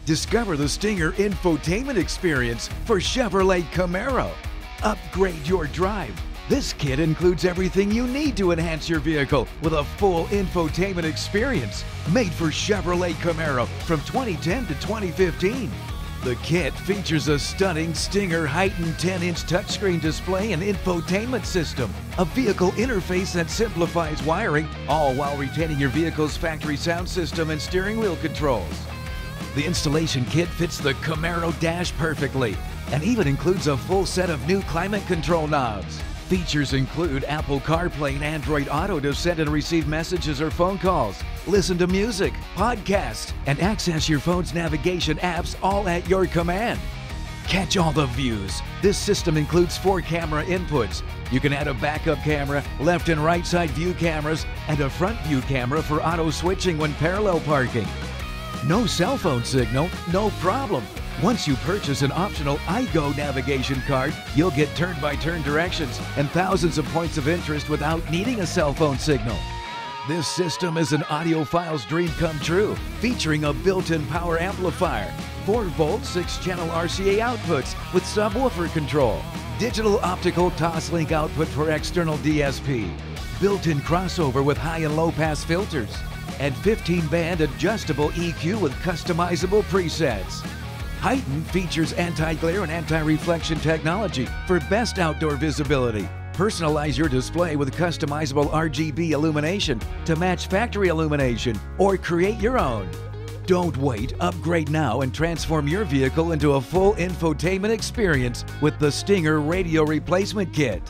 Discover the Stinger infotainment experience for Chevrolet Camaro. Upgrade your drive. This kit includes everything you need to enhance your vehicle with a full infotainment experience made for Chevrolet Camaro from 2010 to 2015. The kit features a stunning Stinger HEIGH10 10-inch touchscreen display and infotainment system, a vehicle interface that simplifies wiring, all while retaining your vehicle's factory sound system and steering wheel controls. The installation kit fits the Camaro dash perfectly and even includes a full set of new climate control knobs. Features include Apple CarPlay and Android Auto to send and receive messages or phone calls, listen to music, podcasts, and access your phone's navigation apps all at your command. Catch all the views. This system includes 4 camera inputs. You can add a backup camera, left and right side view cameras, and a front view camera for auto switching when parallel parking. No cell phone signal? No problem. Once you purchase an optional iGo navigation card, you'll get turn-by-turn directions and thousands of points of interest without needing a cell phone signal. This system is an audiophile's dream come true, featuring a built-in power amplifier, 4-volt 6-channel RCA outputs with subwoofer control, digital optical toslink output for external DSP, built-in crossover with high and low-pass filters, and 15-band adjustable EQ with customizable presets. HEIGH10 features anti-glare and anti-reflection technology for best outdoor visibility. Personalize your display with customizable RGB illumination to match factory illumination or create your own. Don't wait, upgrade now and transform your vehicle into a full infotainment experience with the Stinger Radio Replacement Kit.